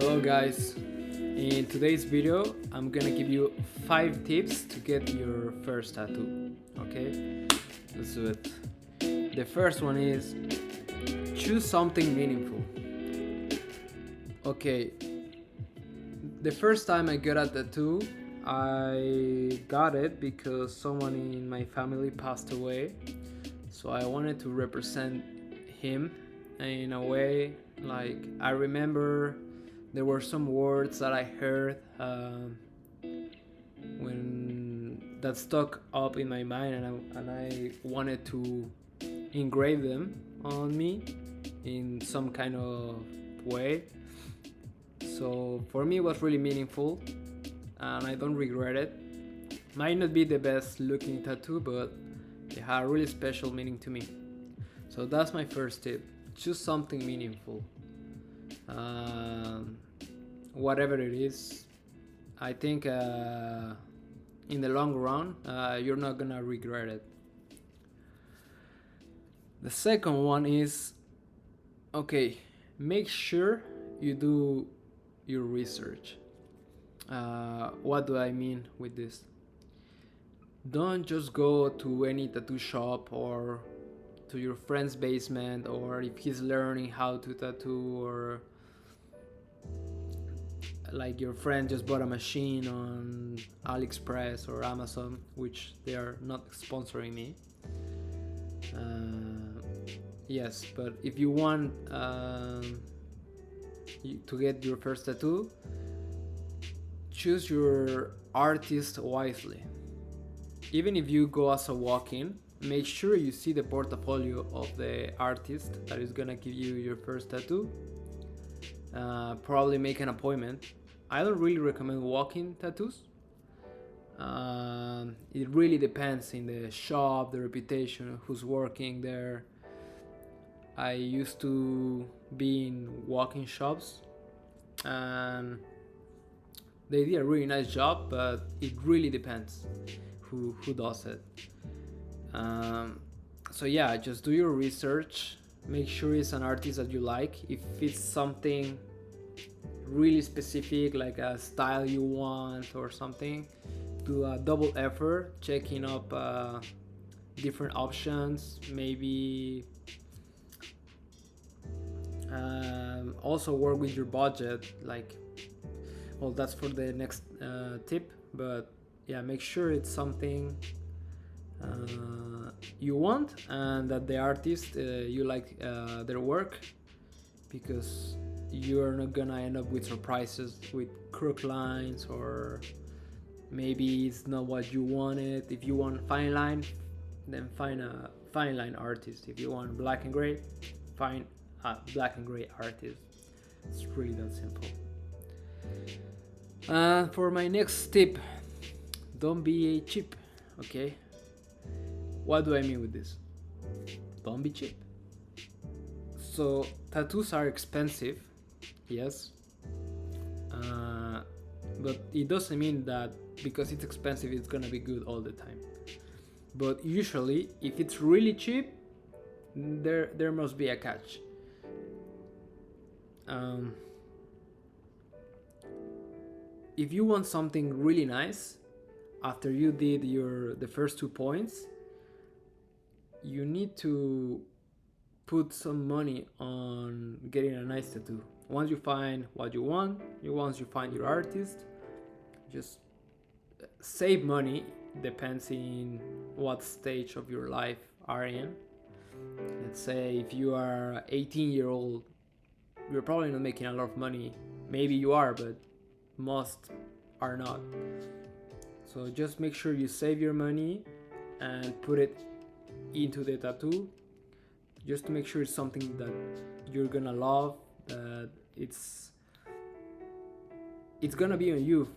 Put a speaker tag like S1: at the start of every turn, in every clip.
S1: Hello guys, in today's video I'm gonna give you 5 tips to get your first tattoo. Okay, let's do it. The first one is choose something meaningful. Okay, the first time I got a tattoo, I got it because someone in my family passed away, so I wanted to represent him in a way. Like, I remember there were some words that I heard when that stuck up in my mind, and I wanted to engrave them on me in some kind of way. So for me, it was really meaningful, and I don't regret it. Might not be the best looking tattoo, but it had a really special meaning to me. So that's my first tip. Choose something meaningful. Whatever it is, I think in the long run, you're not gonna regret it. The second one is, okay, make sure you do your research. What do I mean with this? Don't just go to any tattoo shop or to your friend's basement, or if he's learning how to tattoo, or like your friend just bought a machine on AliExpress or Amazon, which they are not sponsoring me. Yes, but if you want to get your first tattoo, choose your artist wisely. Even if you go as a walk-in, make sure you see the portfolio of the artist that is gonna give you your first tattoo. Probably make an appointment. I don't really recommend walk-in tattoos. It really depends in the shop, the reputation, who's working there. I used to be in walk-in shops, and they did a really nice job, but it really depends who does it. So yeah, just do your research. Make sure it's an artist that you like. If it's something really specific, like a style you want or something, do a double effort checking up different options. Maybe also work with your budget. Like, well, that's for the next tip, but yeah, make sure it's something you want, and that the artist you like their work, because you're not gonna end up with surprises with crook lines, or maybe it's not what you wanted. If you want fine line, then find a fine line artist. If you want black and gray, find a black and gray artist. It's really that simple. For my next tip, don't be cheap. Okay, what do I mean with this? Don't be cheap. So tattoos are expensive, yes, but it doesn't mean that because it's expensive it's gonna be good all the time. But usually, if it's really cheap, there must be a catch. If you want something really nice, after you did the first 2 points, you need to put some money on getting a nice tattoo. Once you find what you want, once you find your artist, just save money. Depends in what stage of your life are in. Let's say if you are 18-year-old, you're probably not making a lot of money. Maybe you are, but most are not. So just make sure you save your money and put it into the tattoo, just to make sure it's something that you're gonna love, that it's gonna be on you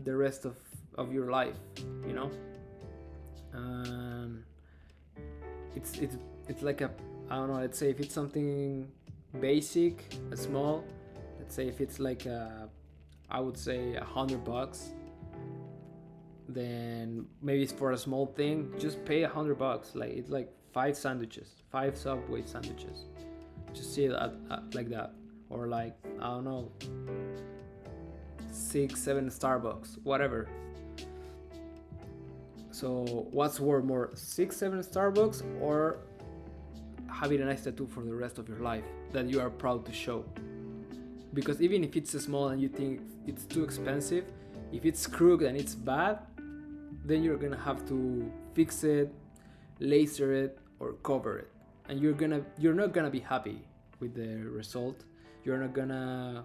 S1: the rest of your life, you know. It's like a, I don't know, let's say if it's something basic, a small, let's say if it's like I would say $100, then maybe it's for a small thing, just pay $100. Like, it's like 5 sandwiches, 5 Subway sandwiches. Just see it like that. Or like, I don't know, 6-7 Starbucks, whatever. So what's worth more, 6-7 Starbucks, or having a nice tattoo for the rest of your life that you are proud to show? Because even if it's small and you think it's too expensive, if it's crooked and it's bad, then you're gonna have to fix it, laser it, or cover it, and you're not gonna be happy with the result. You're not gonna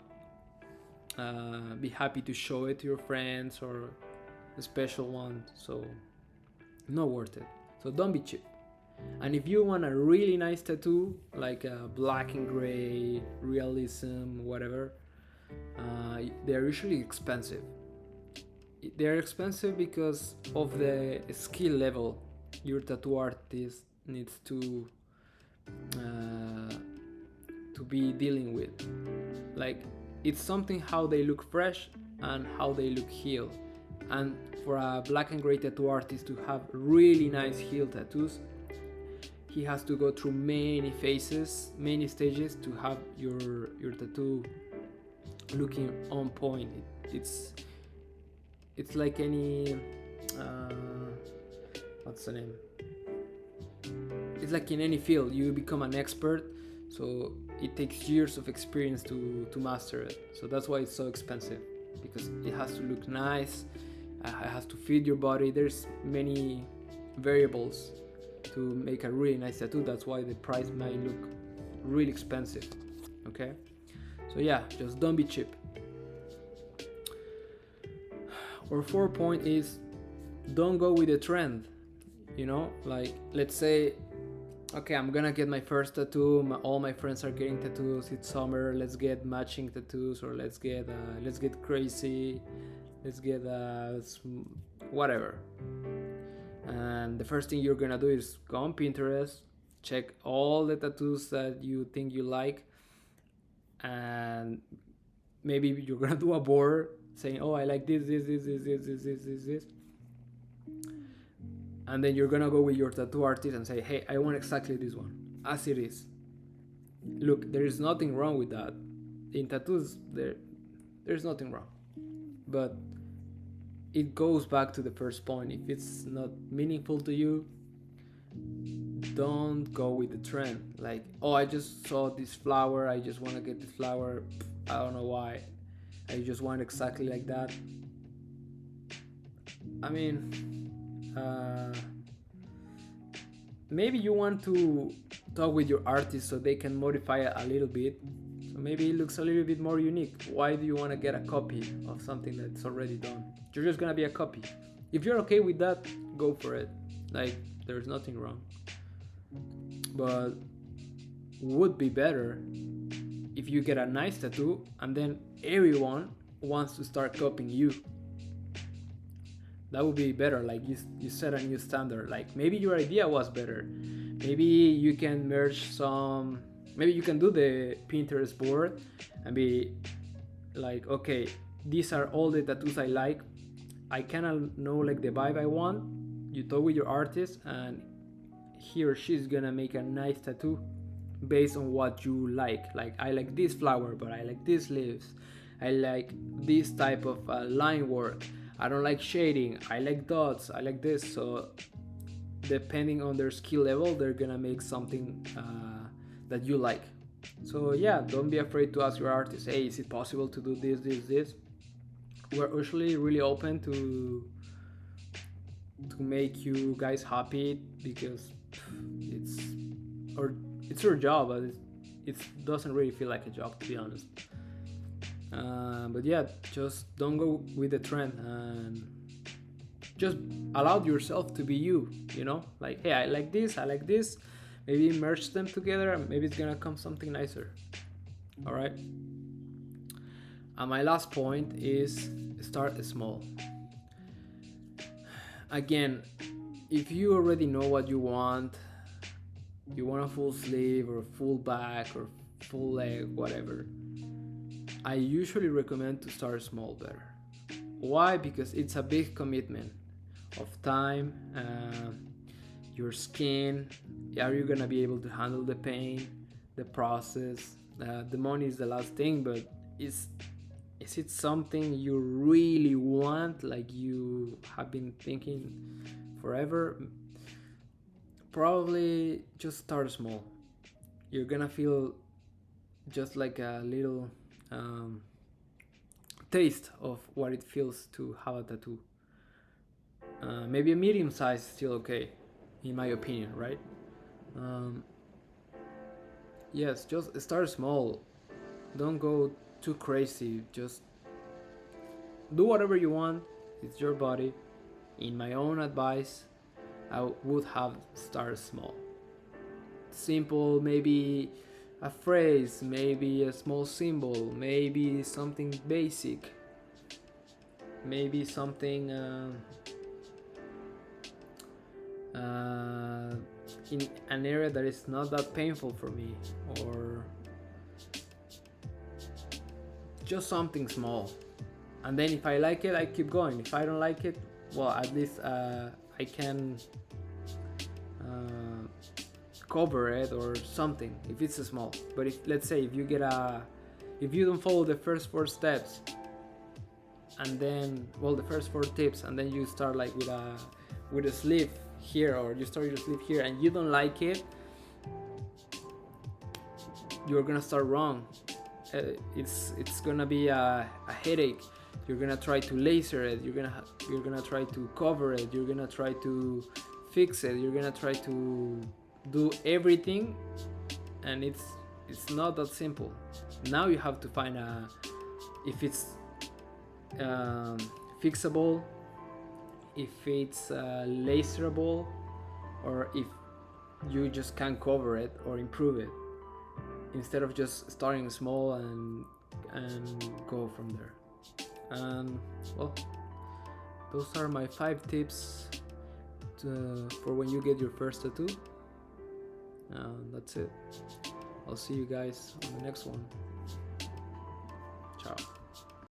S1: be happy to show it to your friends or a special one. So not worth it. So don't be cheap. And if you want a really nice tattoo, like a black and gray, realism, whatever, they're usually expensive. They're expensive because of the skill level your tattoo artist needs to be dealing with. Like, it's something how they look fresh and how they look healed. And for a black and gray tattoo artist to have really nice heel tattoos, he has to go through many phases, many stages to have your tattoo looking on point. It's like any what's the name? It's like in any field, you become an expert, so it takes years of experience to master it. So that's why it's so expensive, because it has to look nice, it has to fit your body. There's many variables to make a really nice tattoo. That's why the price might look really expensive. Okay, so yeah, just don't be cheap. Or 4 point is, don't go with the trend. You know, like, let's say, okay, I'm gonna get my first tattoo, all my friends are getting tattoos, it's summer, let's get matching tattoos, or let's get crazy, let's get whatever. And the first thing you're gonna do is go on Pinterest, check all the tattoos that you think you like, and maybe you're gonna do a board saying, oh, I like this, and then you're gonna go with your tattoo artist and say, hey, I want exactly this one, as it is. Look, there is nothing wrong with that. In tattoos, there's nothing wrong. But it goes back to the first point. If it's not meaningful to you, don't go with the trend. Like, oh, I just saw this flower, I just want to get this flower, I don't know why, I just want exactly like that. I mean, maybe you want to talk with your artist so they can modify it a little bit, so maybe it looks a little bit more unique. Why do you want to get a copy of something that's already done? You're just gonna be a copy. If you're okay with that, go for it. Like, there's nothing wrong. But would be better if you get a nice tattoo and then everyone wants to start copying you. That would be better. Like, you set a new standard. Like, maybe your idea was better. Maybe you can merge some, maybe you can do the Pinterest board and be like, okay, these are all the tattoos I like. I kind of know like the vibe I want. You talk with your artist and he or she's gonna make a nice tattoo based on what you like. Like, I like this flower, but I like these leaves. I like this type of line work. I don't like shading, I like dots, I like this. So depending on their skill level, they're gonna make something that you like. So yeah, don't be afraid to ask your artist, hey, is it possible to do this? We're usually really open to make you guys happy, because it's your job, but it doesn't really feel like a job, to be honest. But yeah, just don't go with the trend and just allow yourself to be you, you know? Like, hey, I like this, maybe merge them together and maybe it's gonna come something nicer. All right? And my last point is start small. Again, if you already know what you want a full sleeve or full back or full leg, whatever, I usually recommend to start small better. Why? Because it's a big commitment of time, your skin. Are you gonna be able to handle the pain, the process? The money is the last thing, but Is it something you really want, like you have been thinking forever? Probably just start small. You're gonna feel just like a little um, taste of what it feels to have a tattoo. Maybe a medium size is still okay, in my opinion, right? Um, yes, just start small. Don't go too crazy. Just do whatever you want. It's your body. In my own advice, I would have started small. Simple, maybe a phrase, maybe a small symbol, maybe something basic, maybe something in an area that is not that painful for me, or just something small. And then if I like it, I keep going. If I don't like it, well, at least I can cover it or something if it's small. But if, let's say, if you don't follow the first 4 steps, and then, well, the first 4 tips, and then you start like with a sleeve here, or you start your sleeve here, and you don't like it, you're gonna start wrong. It's gonna be a headache. You're gonna try to laser it. You're gonna try to cover it. You're gonna try to fix it. You're gonna try to do everything, and it's not that simple. Now you have to find if it's fixable, if it's laserable, or if you just can't cover it or improve it, instead of just starting small and go from there. Well, those are my 5 tips for when you get your first tattoo. That's it. I'll see you guys on the next one. Ciao.